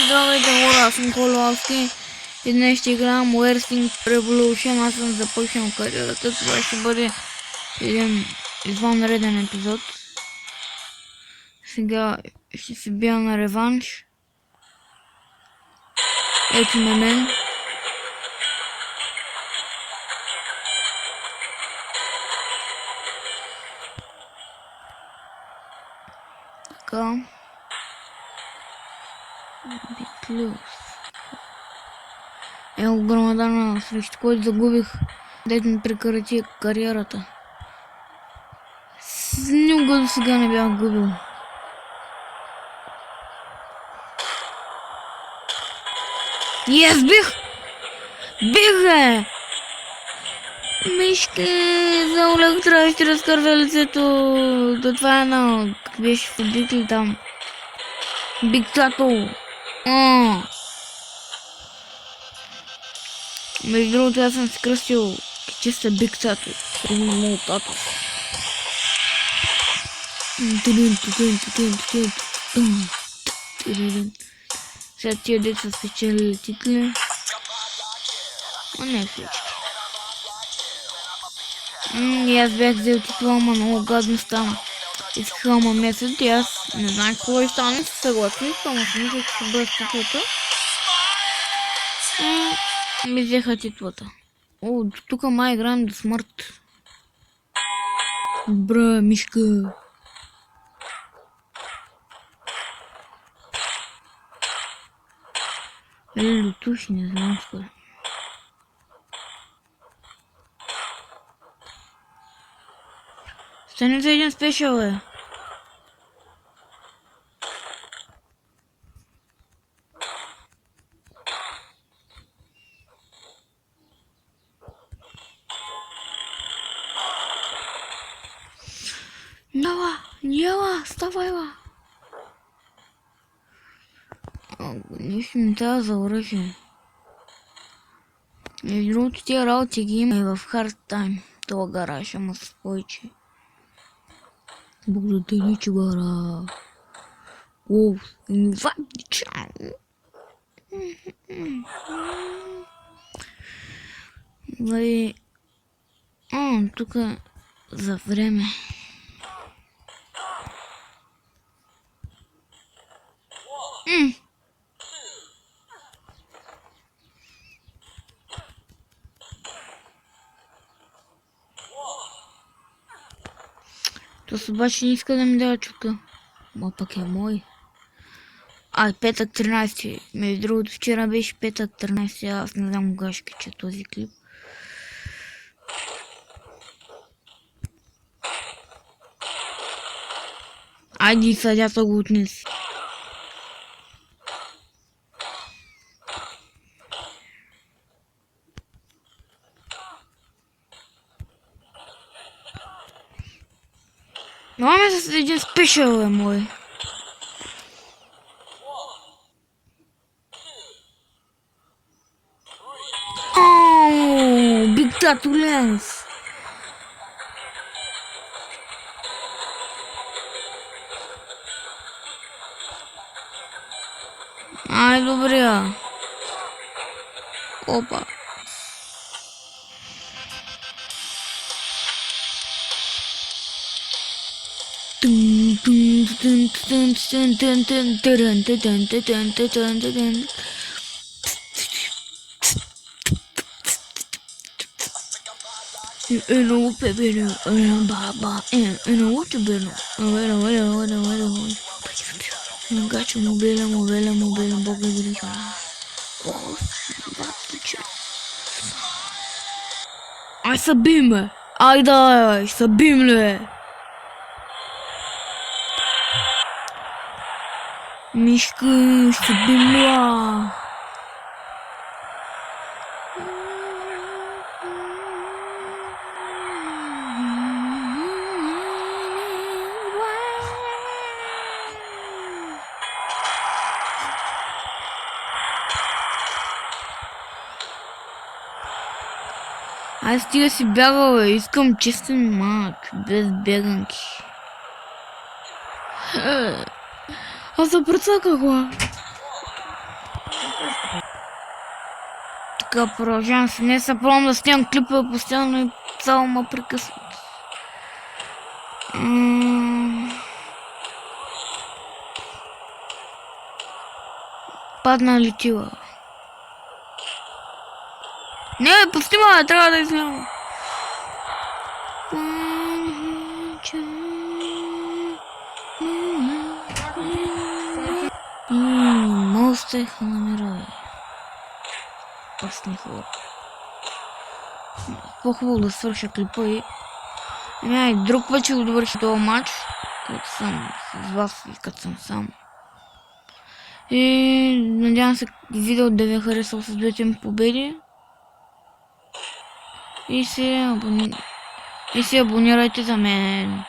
Здравейте хора, аз съм Коловски и днес ще играем Wrestling Revolution. Аз съм започнал кариерата. Това ще бъде един извънреден епизод. Сега ще се бия на реванш. Ето ме мен. Така. Битлюс. Ево Грамадана, срещу който загубих, дето ми прекрати кариерата. С никога до сега не бях губил. И аз бих! Бих, Мишки, за Олег трябва ще разкърва лицето. То това е едно, как беше в обикли там. Биг Тато. Между другото, аз съм си кръстил чиста Биг Тато. Много тато. Сега тия деца спечели титли. Не всички. И аз бях взел титла, ама много гадно стана. Искаха ма месец и аз не знам какво и стана, се съгласих, ама си мисля, че ще бъде с титлата. Ми взеха титлата. О, тук май играем до смърт. Бра, мишка. Лютуш, не знам скоро. Стане за един спешъл, бе. Яла, ставай, ла. Нищо не трябва за оръжие. Между другото, тия работи ги има и в Hard Time. Това гараж, ама с повече. Благодаря, чугара. Оф, вадича. Нали... тук за време. То с обаче не иска да ми дава чука. Ма пък е мой. Петък 13. Между другото, вчера беше петък 13. Аз не знам кога ще кача този клип. Айди, съдята го отнеси. Маме с един спешъл, е мой. Биг Тато Ленс. Ай, добре. Опа. No pebero, baba, no what beno. Gacho mobile, boga grita. Ai sabim. Ai da, sabim le. Mishka, sabim le. Аз стига си бягал, бе. Искам честен мач, без беганки. Аз се прецаках, бе. Така, продължавам се. Не се пробвам да снимам клипа постоянно и цяло ме прекъсват. Падна летила. Не, постима, трябва да изнява. Мостеха намирай. Пасни хора. По-хубаво да свърша клипа и... Ай, друг път ще го довърши този матч, като съм с вас и като съм сам. И надявам се видео да ви е харесал с двете ми победи. И се абонирайте за мен.